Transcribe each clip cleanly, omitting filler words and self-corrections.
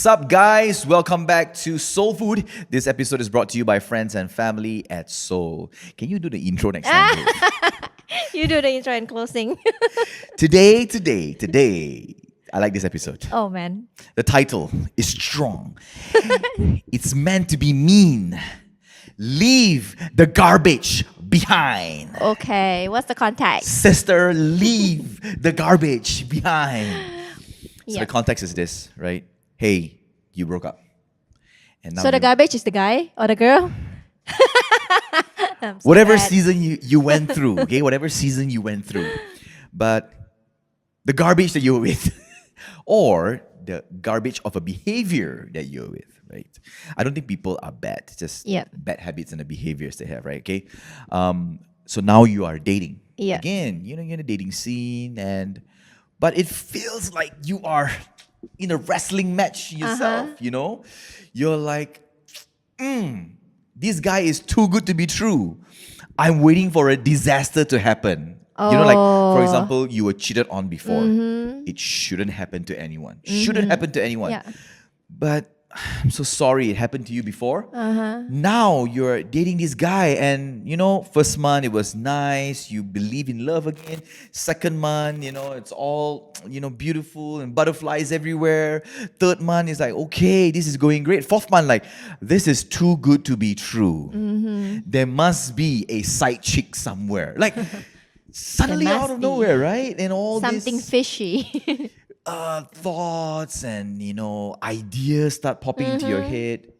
Sup guys, welcome back to Soul Food. This episode is brought to you by friends and family at Soul. Can you do the intro next time? You do the intro and closing. Today, I like this episode. Oh man. The title is strong. It's meant to be mean. Leave the garbage behind. Okay, what's the context? Sister, leave the garbage behind. So Yeah. the context is this, right? Hey, you broke up. And now So the garbage is the guy or the girl? whatever season you went through, okay? Whatever season you went through. But the garbage that you were with, or the garbage of a behavior that you're with, right? I don't think people are bad. It's just Yeah. bad habits and the behaviors they have, right? Okay. So now you are dating. Yeah. Again, you're in a dating scene, but it feels like you are in a wrestling match yourself. You're like, this guy is too good to be true. I'm waiting for a disaster to happen. Like, for example, you were cheated on before. It shouldn't happen to anyone. Shouldn't happen to anyone. Yeah. But I'm so sorry it happened to you before. Now you're dating this guy and, first month it was nice. You believe in love again. Second month, it's all, beautiful and butterflies everywhere. Third month is like, okay, this is going great. Fourth month, like, this is too good to be true. There must be a side chick somewhere. Like, suddenly There out must of be nowhere, right? And all something this fishy. thoughts and ideas start popping into your head.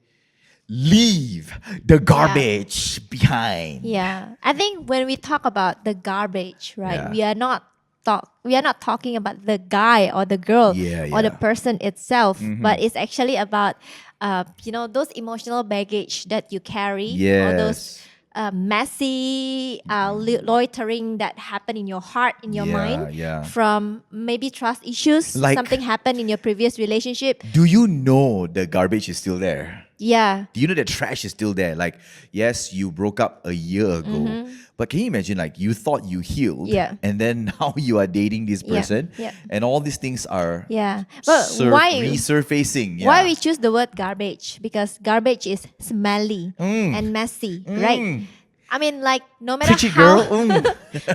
Leave the garbage behind. Yeah. I think when we talk about the garbage, right? Yeah. We are not talking about the guy or the girl or the Yeah. person itself, but it's actually about those emotional baggage that you carry, or those messy loitering that happen in your heart, in your mind, from maybe trust issues. Like- something happened in your previous relationship. Do you know the garbage is still there? Yeah. Do you know the trash is still there? Like, yes, you broke up a year ago, but can you imagine, like, you thought you healed, Yeah. and then now you are dating this Yeah, person, yeah. and all these things are Yeah. But resurfacing. why we choose the word garbage? Because garbage is smelly and messy, right? I mean, like, no matter Preachy how girl.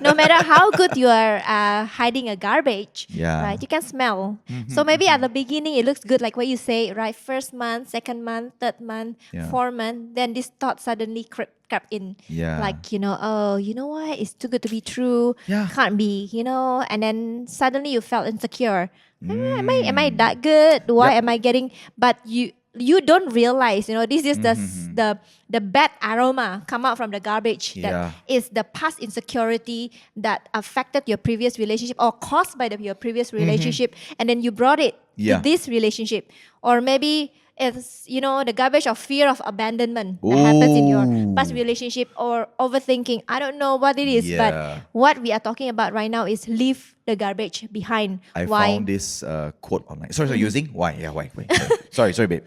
no matter how good you are hiding a garbage, Yeah. right? You can smell. So maybe at the beginning it looks good, like what you say, right? First month, second month, third month, fourth month, then this thought suddenly crept in. Yeah. Like, you know what? It's too good to be true. Yeah. Can't be, and then suddenly you felt insecure. Am I that good? Why am I getting? But you don't realize, this is the bad aroma come out from the garbage. Yeah. That is the past insecurity that affected your previous relationship or caused by your previous relationship, and then you brought it to this relationship. Or maybe it's, the garbage of fear of abandonment that happens in your past relationship, or overthinking. I don't know what it is, but what we are talking about right now is leave the garbage behind. I Why? found this quote online. Sorry, using? Why? Yeah, why? Sorry, babe.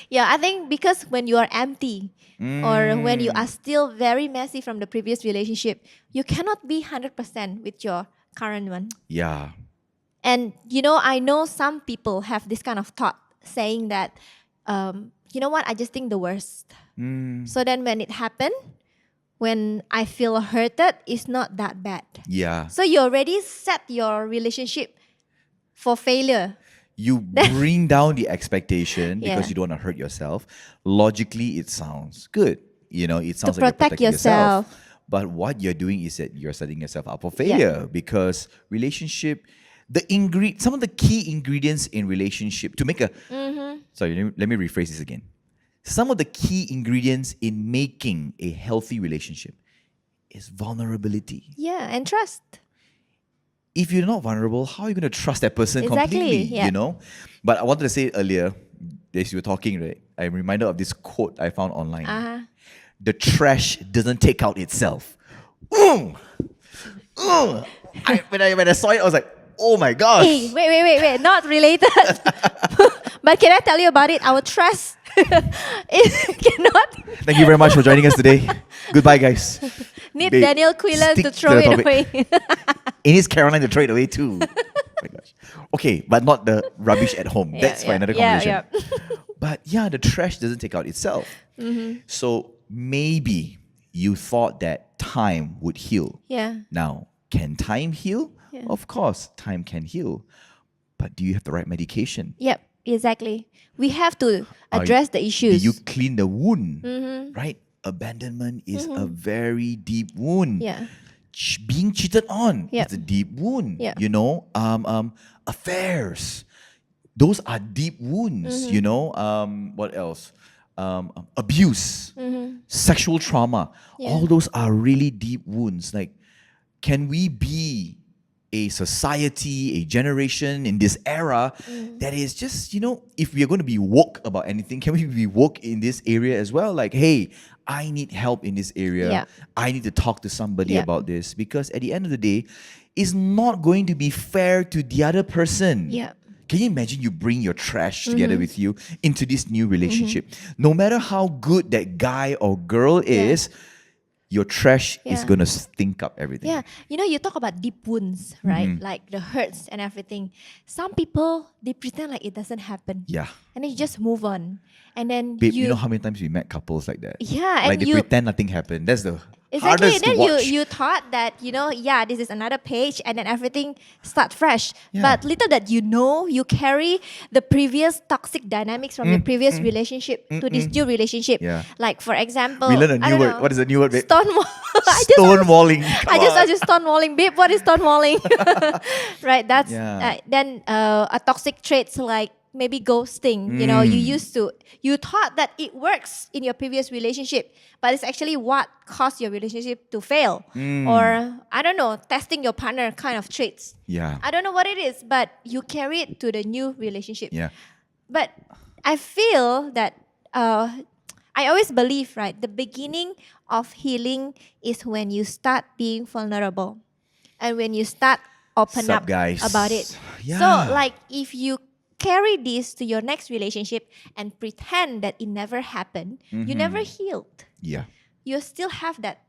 Yeah, I think because when you are empty or when you are still very messy from the previous relationship, you cannot be 100% with your current one. Yeah. And, I know some people have this kind of thought saying that, you know what, I just think the worst. So then when it happened, when I feel hurted, it's not that bad. Yeah. So you already set your relationship for failure. You bring down the expectation because Yeah. you don't want to hurt yourself. Logically, it sounds good. It sounds To like you're protect protecting yourself. yourself. But what you're doing is that you're setting yourself up for failure because relationship, some of the key ingredients in relationship to make a. Sorry, let me rephrase this again. Some of the key ingredients in making a healthy relationship is vulnerability. Yeah, and trust. If you're not vulnerable, how are you going to trust that person Exactly, completely? yeah. But I wanted to say earlier, as you were talking, right? I'm reminded of this quote I found online. The trash doesn't take out itself. When I saw it, I was like, oh my gosh. Hey, wait, not related. But can I tell you about it? Our trash it cannot Thank you very much for joining us today. Goodbye, guys. need Babe, Daniel Quillen stick to to throw the it topic. away. It needs Caroline to throw it away too. Oh my gosh. Okay, but not the rubbish at home. That's for another conversation. Yeah. But yeah, the trash doesn't take out itself. So maybe you thought that time would heal. Yeah. Now, can time heal? Yeah. Of course, time can heal. But do you have the right medication? Yep, exactly. We have to address the issues. Do you clean the wound? Right? Abandonment is a very deep wound. Yeah. Being cheated on Yep. is a deep wound. Yep. You know, affairs, those are deep wounds. You know, what else? Abuse, sexual trauma. Yeah. All those are really deep wounds. Like, can we be a society, a generation in this era that is just, you know, if we are going to be woke about anything, can we be woke in this area as well? Like, hey, I need help in this area. Yeah. I need to talk to somebody Yeah. about this, because at the end of the day, it's not going to be fair to the other person. Yeah. Can you imagine you bring your trash together with you into this new relationship? No matter how good that guy or girl is, your trash is Yeah. going to stink up everything. Yeah, you know, you talk about deep wounds, right? Like the hurts and everything. Some people, they pretend like it doesn't happen. Yeah. And then you just move on. And then Babe, you know how many times we met couples like that? Yeah, like and they you pretend nothing happened. That's the exactly. hardest Then to watch. you thought that, you know, yeah, this is another page, and then everything start fresh. Yeah. But little that you know, you carry the previous toxic dynamics from your previous relationship to this new relationship. Yeah. Like for example, We learned a I new don't word. know, What is the new word, babe? Stonewall. Stonewalling. I just asked you stonewalling, babe. What is stonewalling? Right. That's Yeah. then a toxic traits like maybe ghosting. You know, you thought that it works in your previous relationship, but it's actually what caused your relationship to fail. Or I don't know, testing your partner kind of traits. Yeah. I don't know what it is, but you carry it to the new relationship. Yeah. But I feel that I always believe, right, the beginning of healing is when you start being vulnerable and when you start open Sup, up guys? about it. Yeah. So like if you carry this to your next relationship and pretend that it never happened, you never healed. Yeah. You still have that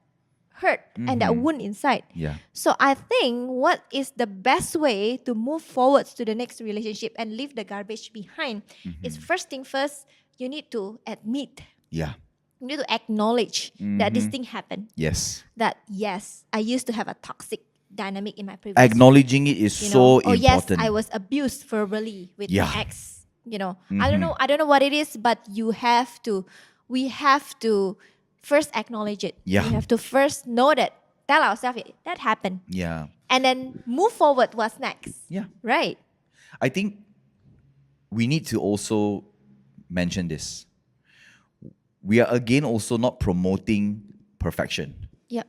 hurt and that wound inside. Yeah. So I think what is the best way to move forwards to the next relationship and leave the garbage behind is first thing first, you need to admit, Yeah. you need to acknowledge that this thing happened. Yes. That yes, I used to have a toxic dynamic in my previous Acknowledging it is you so know, important. yes, I was abused verbally with Yeah. my ex. You know, I don't know what it is, but we have to first acknowledge it. Yeah. We have to first know that, tell ourselves that happened. Yeah. And then move forward, what's next? Yeah. Right. I think we need to also mention this. We are again also not promoting perfection, Yep.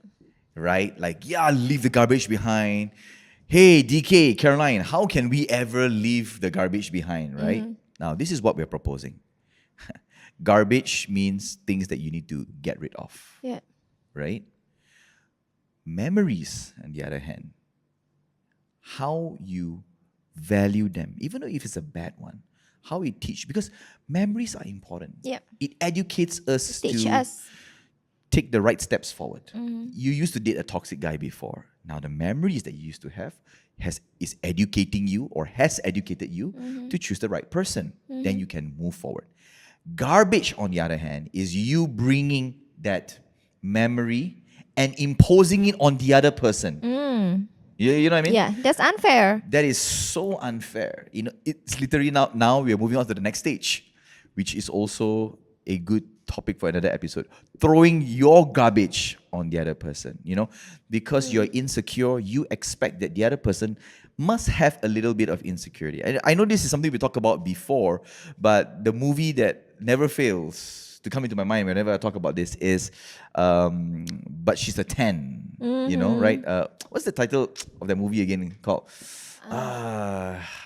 right? Like, yeah, leave the garbage behind. Hey, DK, Caroline, how can we ever leave the garbage behind, right? Now, this is what we're proposing. Garbage means things that you need to get rid of, Yeah. right? Memories, on the other hand, how you value them, even though if it's a bad one, how we teach, because memories are important. Yep. It educates us Teach to us. take the right steps forward. You used to date a toxic guy before. Now the memories that you used to have is educating you or has educated you to choose the right person. Then you can move forward. Garbage, on the other hand, is you bringing that memory and imposing it on the other person. You know what I mean? Yeah, that's unfair. That is so unfair. You know, it's literally now we are moving on to the next stage, which is also a good topic for another episode. Throwing your garbage on the other person, you know, because you're insecure, you expect that the other person must have a little bit of insecurity. I know this is something we talked about before, but the movie that never fails to come into my mind whenever I talk about this is But She's a 10, you know, right? What's the title of that movie again called?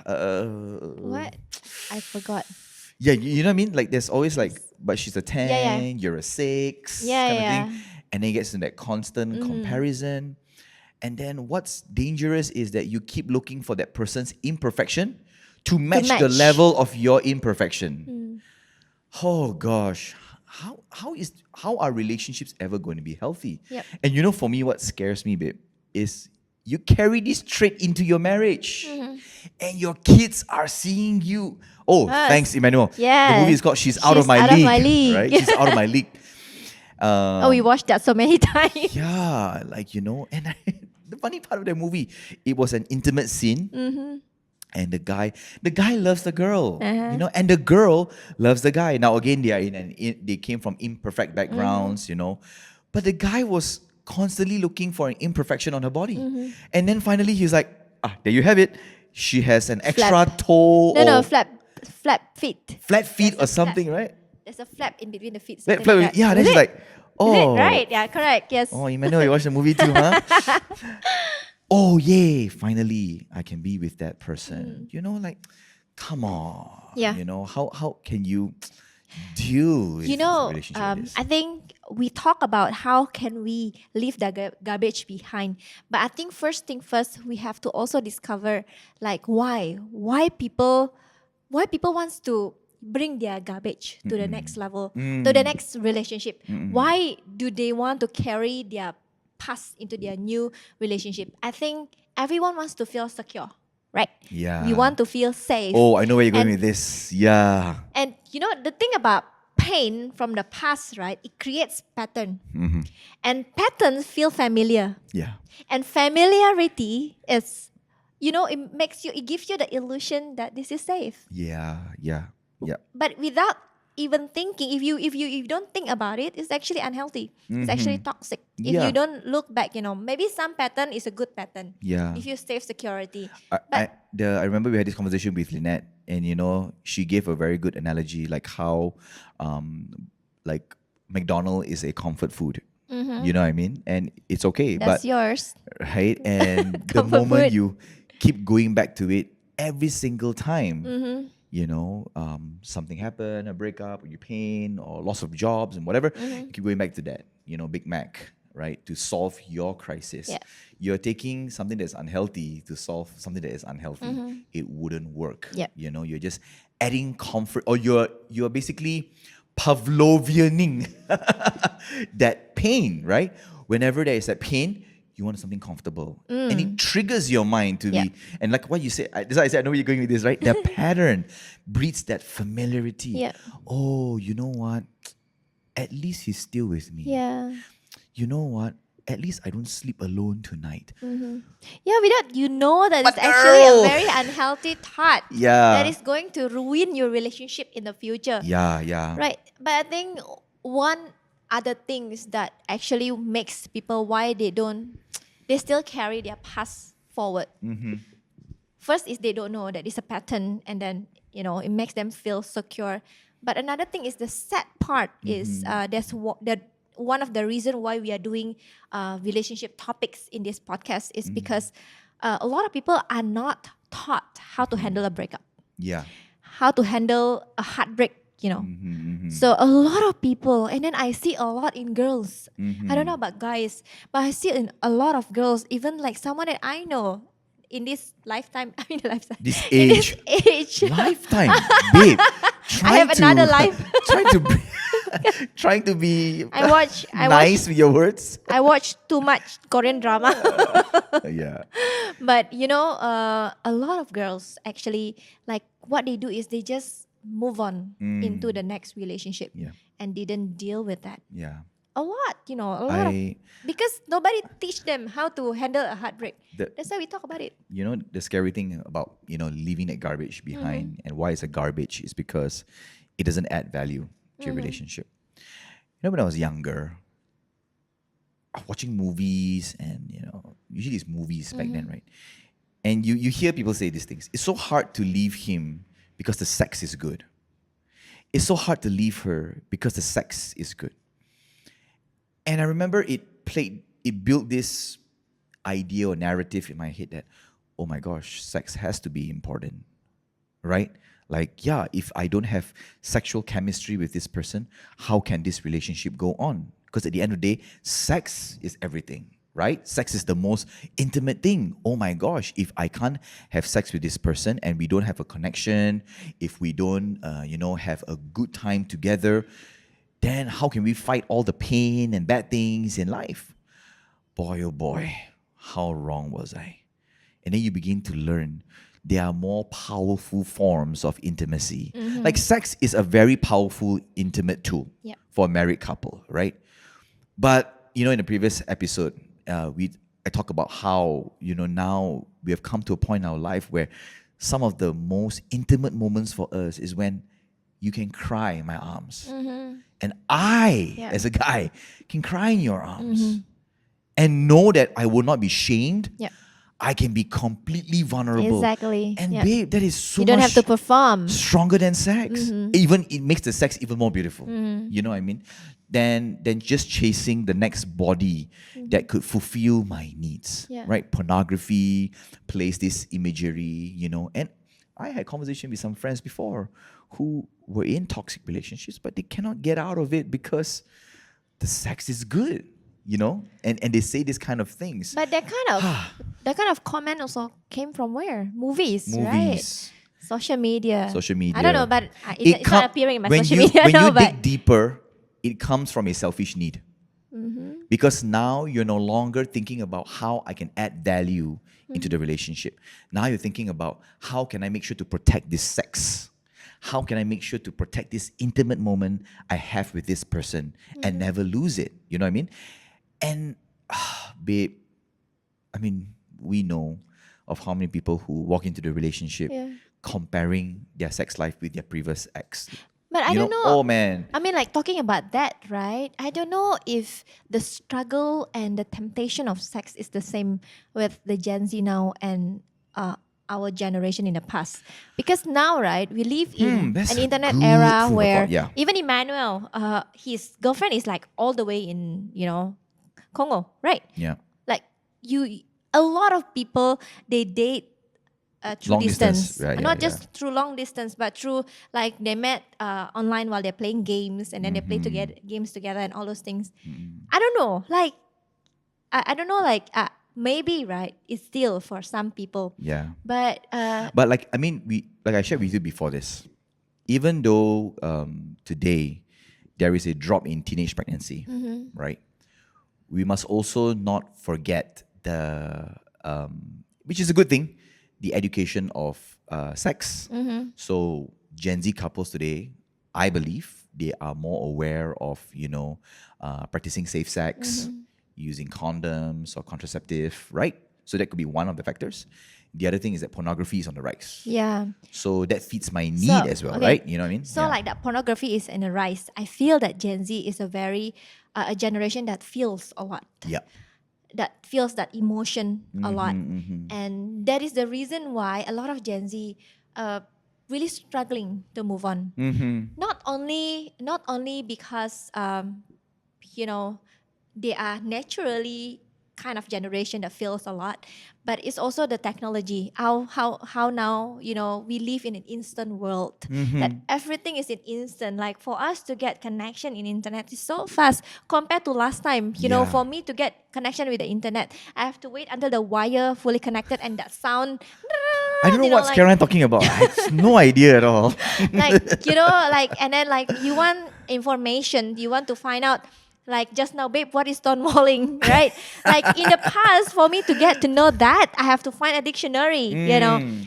What? I forgot. Yeah, you know what I mean? Like there's always like, but she's a 10, Yeah. you're a 6, Yeah, kind of yeah. thing. And then it gets in that constant comparison. And then what's dangerous is that you keep looking for that person's imperfection to match the match. level of your imperfection. Oh gosh. How are relationships ever going to be healthy? Yep. And you know, for me, what scares me, babe, is you carry this trait into your marriage. and your kids are seeing you. Oh, Yes. thanks, Emmanuel. Yeah. The movie is called She's Out of She's My Out of League. My League. Right? She's Out of My League. Oh, we watched that so many times. Yeah, like, and the funny part of the movie, it was an intimate scene. And the guy loves the girl, and the girl loves the guy. Now again, they came from imperfect backgrounds, but the guy was constantly looking for an imperfection on her body, and then finally he's like, there you have it. She has an extra toe, No, or flap feet. flat feet There's or a something, flap. right? There's a flap in between the feet. Yeah, then she's like, oh, Is it right? Yeah, correct. Yes. oh, Emmanuel, you watched the movie too, huh? Oh, yay, finally, I can be with that person. Like, come on. Yeah. How can you deal with a relationship like this? I think we talk about how can we leave the garbage behind. But I think first thing first, we have to also discover like why people wants to bring their garbage to the next level, to the next relationship. Why do they want to carry their past into their new relationship? I think everyone wants to feel secure, right? Yeah. We want to feel safe. Oh, I know where you're going with this. Yeah. And the thing about pain from the past, right? It creates pattern. And patterns feel familiar. Yeah. And familiarity is, it gives you the illusion that this is safe. Yeah. But without even thinking, if you don't think about it, it's actually unhealthy. It's actually toxic. If Yeah. you don't look back, maybe some pattern is a good pattern. Yeah. If you save security. I remember we had this conversation with Lynette, and she gave a very good analogy, like how like McDonald's is a comfort food. You know what I mean? And it's okay. That's but yours. Right? And the Comfort moment food. you keep going back to it every single time, something happened, a breakup, or you pain, or loss of jobs and whatever, you keep going back to that, Big Mac, right? To solve your crisis. Yeah. You're taking something that's unhealthy to solve something that is unhealthy. It wouldn't work. Yeah. You're just adding comfort, or you're basically Pavlovianing that pain, right? Whenever there is that pain, you want something comfortable. And it triggers your mind to be, and like what you said, that's why I said, I know where you're going with this, right? The pattern breeds that familiarity. Yeah. Oh, you know what? At least he's still with me. Yeah. You know what? At least I don't sleep alone tonight. Yeah, without that But it's actually girl! a very unhealthy thought. Yeah. That is going to ruin your relationship in the future. Yeah. Right. But I think one other things that actually makes people why they still carry their past forward. First is they don't know that it's a pattern, and then it makes them feel secure. But another thing is the sad part is one of the reason why we are doing relationship topics in this podcast is because a lot of people are not taught how to handle a breakup, Yeah. how to handle a heartbreak. So a lot of people, and then I see a lot in girls. I don't know about guys, but I see in a lot of girls, even like someone that I know in this lifetime. This in age. this age. Lifetime, babe. I have another life. Trying to be I watch nice with your words. I watch too much Korean drama. Yeah. But a lot of girls actually, like, what they do is they just move on into the next relationship Yeah. and didn't deal with that. Yeah. A lot, a lot of, because nobody teach them how to handle a heartbreak. That's why we talk about it. The scary thing about leaving that garbage behind, and why it's a garbage, is because it doesn't add value to your relationship. When I was younger, I was watching movies, and usually it's movies back then, right? And you hear people say these things. It's so hard to leave him because the sex is good. It's so hard to leave her because the sex is good. And I remember it built this idea or narrative in my head that, oh my gosh, sex has to be important, right? Like, yeah, if I don't have sexual chemistry with this person, how can this relationship go on? Because at the end of the day, sex is everything, right? Sex is the most intimate thing. Oh my gosh, if I can't have sex with this person and we don't have a connection, if we don't, have a good time together, then how can we fight all the pain and bad things in life? Boy, oh boy, how wrong was I? And then you begin to learn, there are more powerful forms of intimacy. Like sex is a very powerful, intimate tool Yep. for a married couple, right? But in the previous episode, I talk about how now we have come to a point in our life where some of the most intimate moments for us is when you can cry in my arms, and I, Yeah. as a guy, can cry in your arms, and know that I will not be shamed. Yep. I can be completely vulnerable. Exactly. And Yep. babe, that is so You don't much have to perform. stronger than sex. Even it makes the sex even more beautiful. You know what I mean? Than just chasing the next body that could fulfill my needs. Yeah. Right? Pornography plays this imagery, and I had conversation with some friends before who were in toxic relationships, but they cannot get out of it because the sex is good, and they say this kind of things. But that kind of comment also came from where? Movies, right? Movies. Social media. Social media. I don't know, but it's not appearing in my when social you, media. When no, you but dig deeper, it comes from a selfish need. Because now you're no longer thinking about how I can add value into the relationship. Now you're thinking about how can I make sure to protect this sex? How can I make sure to protect this intimate moment I have with this person and never lose it? You know what I mean? And babe, I mean, we know of how many people who walk into the relationship comparing their sex life with their previous ex. But I don't know. Oh man. I mean, like talking about that, right? I don't know if the struggle and the temptation of sex is the same with the Gen Z now and our generation in the past. Because now, right, we live in that's an a internet good era food for where thought, yeah. even Emmanuel, his girlfriend is like all the way in, Congo, right? Yeah. Like a lot of people, they date through Long distance, right, not yeah, just through long distance, but through like they met online while they're playing games, and then they play together games together and all those things. I don't know, like I don't know, like maybe right, it's still for some people. Yeah. But But like I shared with you before this, even though today there is a drop in teenage pregnancy, right? We must also not forget the which is a good thing, the education of sex. So Gen Z couples today, I believe, they are more aware of practicing safe sex, using condoms or contraceptive, right? So that could be one of the factors. The other thing is that pornography is on the rise. yeah. So that fits my need as well, right? You know what I mean? So like that pornography is in a rise. I feel that Gen Z is a very a generation that feels a lot. Yeah. That feels that emotion a lot, and that is the reason why a lot of Gen Z really struggling to move on. Not only because they are naturally kind of generation that feels a lot, but it's also the technology. How now we live in an instant world that everything is in instant. Like for us to get connection in internet is so fast compared to last time. Yeah. For me to get connection with the internet, I have to wait until the wire fully connected and that sound. I don't know what's Caroline talking about. I have no idea at all. And then like you want information, you want to find out. Like just now, babe, what is stonewalling, right? Like in the past, for me to get to know that, I have to find a dictionary.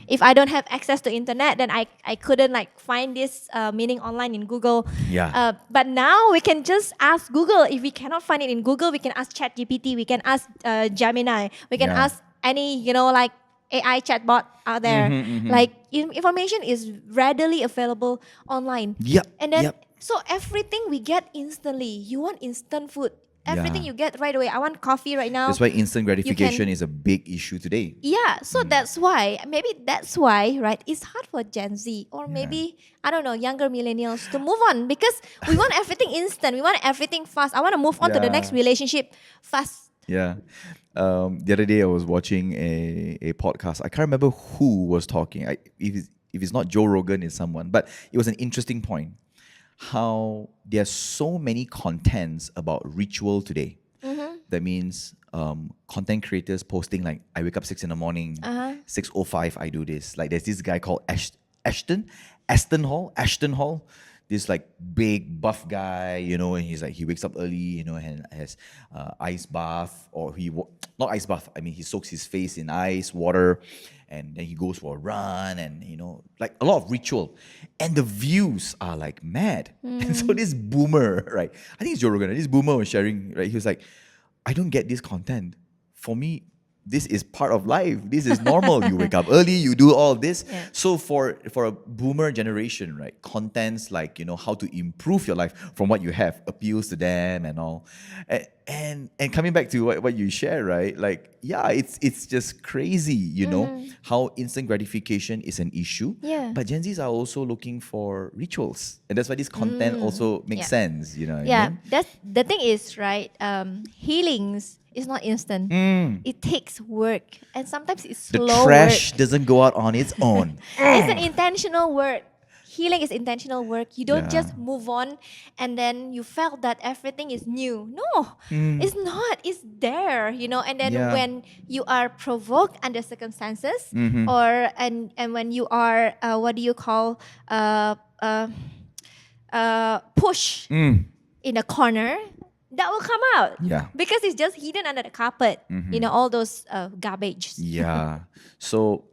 If I don't have access to internet, then I couldn't like find this meaning online in Google. Yeah. But now we can just ask Google. If we cannot find it in Google, we can ask ChatGPT. We can ask Gemini. We can ask any like AI chatbot out there. Like information is readily available online. Yep. And then Yep. so everything we get instantly. You want instant food. Everything Yeah. you get right away. I want coffee right now. That's why instant gratification is a big issue today. Yeah, so that's why, right, it's hard for Gen Z or maybe, I don't know, younger millennials to move on because we want everything instant. We want everything fast. I want to move on to the next relationship fast. Yeah. The other day I was watching a podcast. I can't remember who was talking. If it's not Joe Rogan, it's someone. But it was an interesting point. How there's so many contents about ritual today. That means content creators posting like, I wake up 6 in the morning, 6:05 I do this. Like there's this guy called Ashton Hall. this like big buff guy, and he's like, he wakes up early, and has ice bath, or not ice bath, I mean, he soaks his face in ice water, and then he goes for a run, and like a lot of ritual, and the views are like mad. And so this boomer, right, I think it's Joe Rogan, this boomer was sharing, right, he was like, I don't get this content. For me, this is part of life. This is normal. You wake up early, you do all this. Yeah. So for a boomer generation, right, contents like, how to improve your life from what you have appeals to them and all. And coming back to what you share, right, like, yeah, it's just crazy, how instant gratification is an issue. Yeah. But Gen Zs are also looking for rituals. And that's why this content also makes sense, what I mean? That's the thing is, right, healings is not instant. It takes work, and sometimes it's The slow trash work. doesn't go out on its own. It's an intentional work. Healing is intentional work. You don't Yeah. just move on and then you felt that everything is new. No, it's not. It's there, And then Yeah. when you are provoked under circumstances, or and when you are what do you call push in a corner, that will come out. Yeah. Because it's just hidden under the carpet. All those garbage. Yeah. So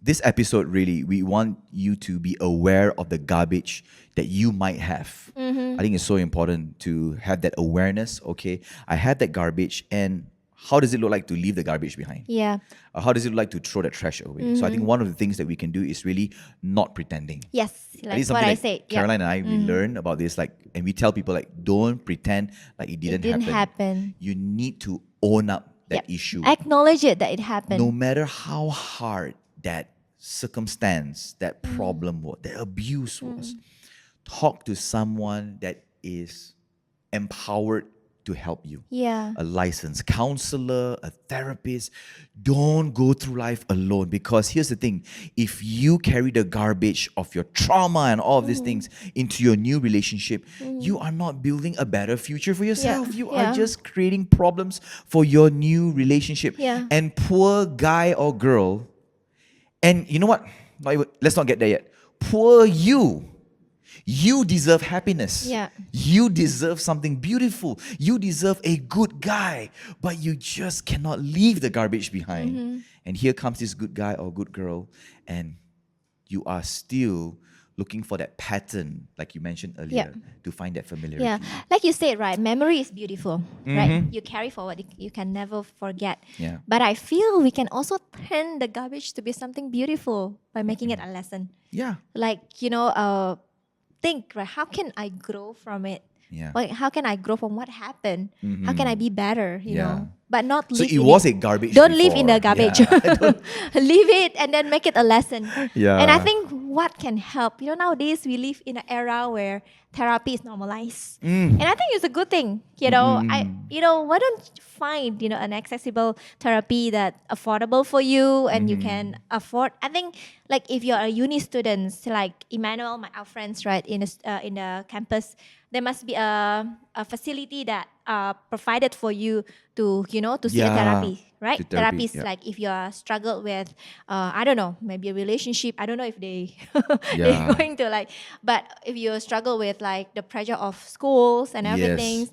this episode, really, we want you to be aware of the garbage that you might have. I think it's so important to have that awareness. Okay, I have that garbage, and how does it look like to leave the garbage behind? Yeah. How does it look like to throw the trash away? So I think one of the things that we can do is really not pretending. Yes, I like think what something I like said. Caroline and I, we learn about this, like, and we tell people, like, don't pretend like it didn't, didn't happen. You need to own up that Yep. issue. Acknowledge it that it happened. No matter how hard that circumstance, that problem was, that abuse was, talk to someone that is empowered to help you. Yeah. A licensed counselor, a therapist. Don't go through life alone, because here's the thing. If you carry the garbage of your trauma and all of these things into your new relationship, you are not building a better future for yourself. You are just creating problems for your new relationship. Yeah. And poor guy or girl, and you know what? Let's not get there yet. Poor you. You deserve happiness. Yeah. You deserve something beautiful. You deserve a good guy. But you just cannot leave the garbage behind. And here comes this good guy or good girl, and you are still looking for that pattern, like you mentioned earlier, to find that familiarity. Yeah, like you said, right? Memory is beautiful, right? You carry forward, you can never forget. Yeah. But I feel we can also turn the garbage to be something beautiful by making it a lesson. Yeah. Like, think, right? How can I grow from it? Yeah. Like, how can I grow from what happened? How can I be better, you Yeah. know? But not So live it in was it. a garbage Don't live in the before. garbage. Yeah. Leave it and then make it a lesson. Yeah. And I think what can help, nowadays we live in an era where therapy is normalized. And I think it's a good thing. Why don't you find, an accessible therapy that affordable for you and you can afford. I think like if you're a uni student, like Emmanuel, our friends, right, in the campus, there must be a facility that provided for you to see a therapy, right? To therapy, Therapies, like if you are struggled with I don't know, maybe a relationship. I don't know if they they're going to but if you struggle with like the pressure of schools and everything,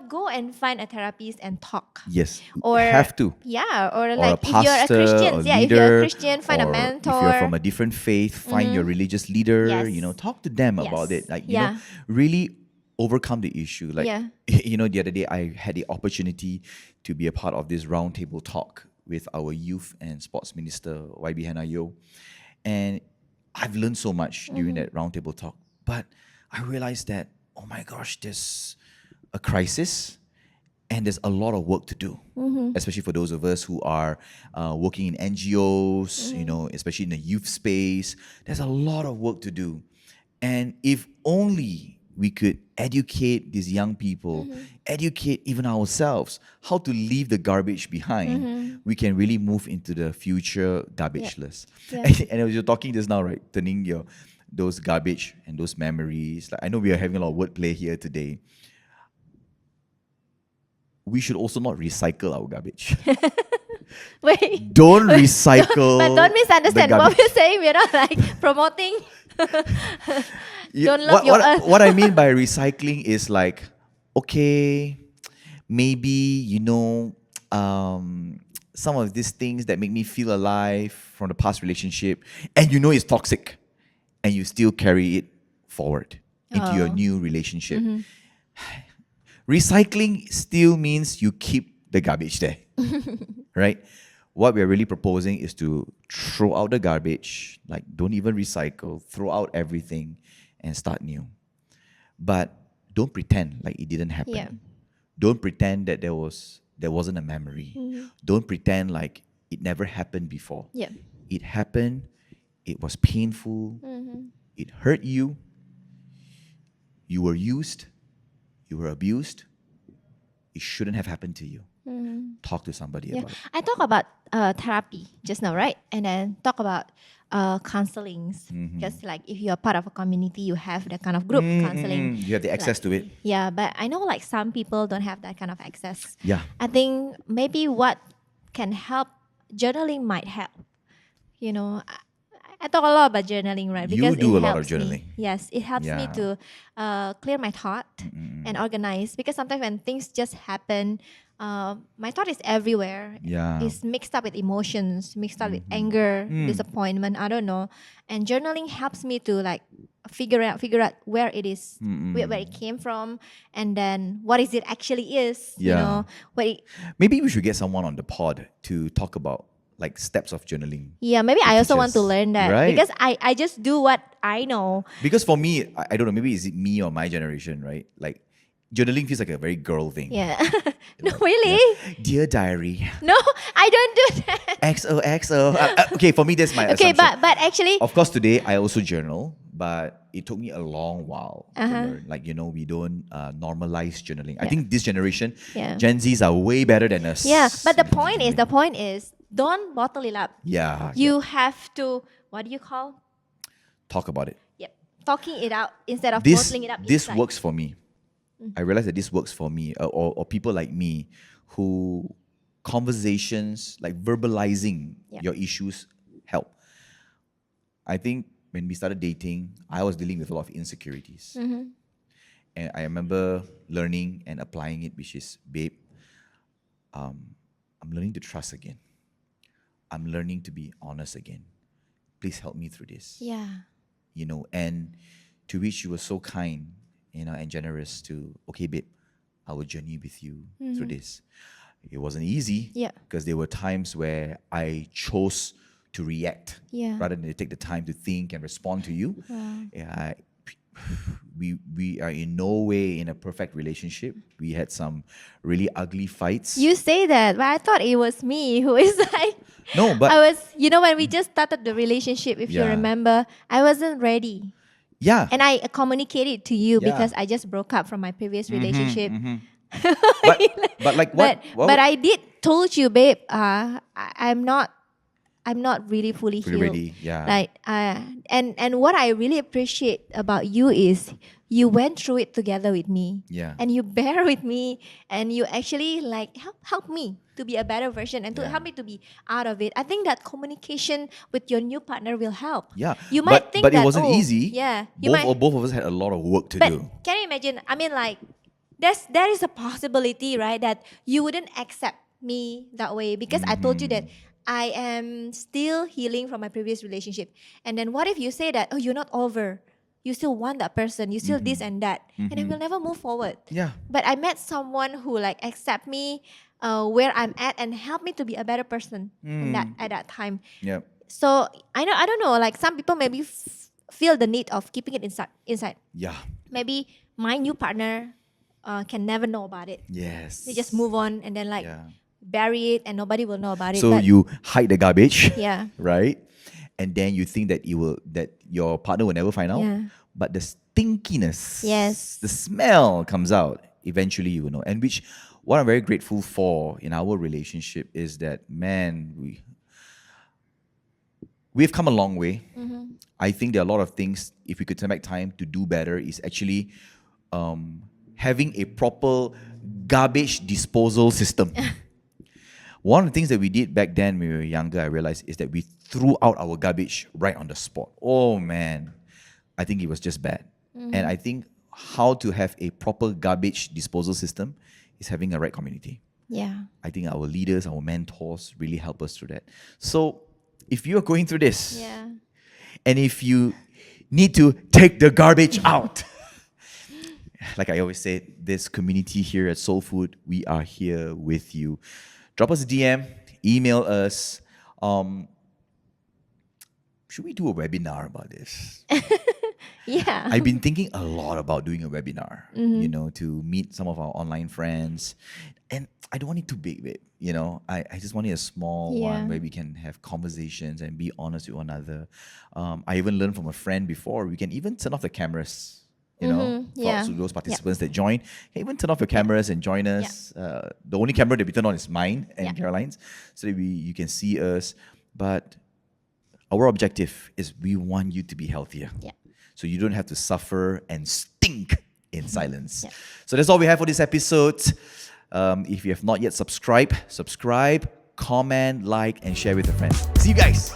go and find a therapist and talk. Yes. Or have to. Yeah, or Or like a pastor, if you're a Christian, or if you're a leader, Christian, find a or mentor. If you're from a different faith, find your religious leader. Yes. Talk to them Yes. about it. Like Yeah. really overcome the issue. Like Yeah. the other day I had the opportunity to be a part of this roundtable talk with our youth and sports minister YB Hanayo, and I've learned so much during that roundtable talk. But I realized that, oh my gosh, there's a crisis. And there's a lot of work to do, especially for those of us who are working in NGOs, especially in the youth space. There's a lot of work to do. And if only we could educate these young people, educate even ourselves, how to leave the garbage behind, we can really move into the future garbage-less. Yeah. And as you're talking just now, right, turning those garbage and those memories. Like, I know we are having a lot of wordplay here today. We should also not recycle our garbage. Wait. Don't recycle. But don't misunderstand the what garbage. we're saying. We're not like promoting Don't love your earth. What I mean by recycling is like, okay, maybe, some of these things that make me feel alive from the past relationship, and it's toxic, and you still carry it forward into your new relationship. Recycling still means you keep the garbage there, right? What we're really proposing is to throw out the garbage, like don't even recycle, throw out everything and start new. But don't pretend like it didn't happen. Yeah. Don't pretend that there wasn't a memory. Don't pretend like it never happened before. Yeah. It happened, it was painful, it hurt you, you were used, you were abused. It shouldn't have happened to you. Talk to somebody about it. I talk about therapy just now, right? And then talk about counselings. Because like if you're part of a community, you have that kind of group counseling. You have the access to it. Yeah, but I know like some people don't have that kind of access. Yeah. I think maybe what can help, journaling might help. I talk a lot about journaling, right? You do it a lot of helps me. journaling. Yes, it helps me Yeah. to clear my thought and organize. Because sometimes when things just happen, my thought is everywhere. Yeah. It's mixed up with emotions, mixed up with anger, disappointment. I don't know. And journaling helps me to like figure out where it is, where it came from, and then what is it actually is. Yeah. What Maybe we should get someone on the pod to talk about like steps of journaling. Yeah, maybe I also want to teachers, learn that. right? Because I just do what I know. Because for me, I don't know, maybe is it me or my generation, right? Like journaling feels like a very girl thing. Yeah. No, really? Yeah. Dear diary, No, I don't do that. XOXO. Okay, for me, that's my Okay, assumption. but actually, Of course, today I also journal, but it took me a long while to Uh-huh. learn. Like, we don't normalize journaling. I think this generation, Yeah. Gen Zs are way better than us. yeah. But the in point journaling. is, don't bottle it up. Yeah. You have to, what do you call? Talk about it. Yep. Talking it out instead of This bottling it up this inside. works for me. I realize that this works for me, or people like me who conversations, like verbalizing Yeah. your issues help. I think when we started dating, I was dealing with a lot of insecurities. And I remember learning and applying it, which is, babe, I'm learning to trust again. I'm learning to be honest again. Please help me through this. Yeah. And to which you were so kind, and generous to, okay, babe, I will journey with you through this. It wasn't easy. Yeah. Because there were times where I chose to react Yeah. rather than to take the time to think and respond to you. Yeah, we are in no way in a perfect relationship. We had some really ugly fights. You say that, but I thought it was me who is like. No, but I was, when we just started the relationship, if you Yeah. remember, I wasn't ready. yeah. And I communicated to you Yeah. because I just broke up from my previous relationship. but like what? But I did told you, babe. I'm not really fully Fully healed. ready, yeah. Like and what I really appreciate about you is you went through it together with me. Yeah. And you bear with me, and you actually like help me to be a better version and to help me to be out of it. I think that communication with your new partner will help. Yeah. You might think but that it wasn't easy. Yeah. You might Both of us had a lot of work to but do. can you imagine? I mean, like, there is a possibility, right, that you wouldn't accept me that way because I told you that I am still healing from my previous relationship. And then what if you say that, oh, you're not over? You still want that person. You still this and that. And then we'll never move forward. Yeah. But I met someone who like accept me where I'm at and help me to be a better person at that time. Yeah. So I don't know. Like some people maybe feel the need of keeping it inside. Yeah. Maybe my new partner can never know about it. Yes. They just move on and then like bury it and nobody will know about it. So But you hide the garbage. Yeah. Right? And then you think that your partner will never find out. Yeah. But the stinkiness, Yes. the smell comes out. Eventually you will know. And what I'm very grateful for in our relationship is that, man, we've come a long way. I think there are a lot of things, if we could turn back time to do better, is actually having a proper garbage disposal system. One of the things that we did back then when we were younger, I realized, is that we threw out our garbage right on the spot. Oh man, I think it was just bad. And I think how to have a proper garbage disposal system is having a right community. Yeah. I think our leaders, our mentors really help us through that. So if you're going through this, Yeah. and if you need to take the garbage out, like I always say, this community here at Soul Food, we are here with you. Drop us a DM, email us. Should we do a webinar about this? Yeah. I've been thinking a lot about doing a webinar, to meet some of our online friends. And I don't want it too big, babe. I just want it a small one where we can have conversations and be honest with one another. I even learned from a friend before, we can even turn off the cameras. For those participants that join, even turn off your cameras and join us. The only camera that we turn on is mine and Caroline's, so that you can see us. But our objective is we want you to be healthier. Yeah. So you don't have to suffer and stink in silence. Yeah. So that's all we have for this episode. If you have not yet subscribe, comment, like, and share with a friend. See you guys.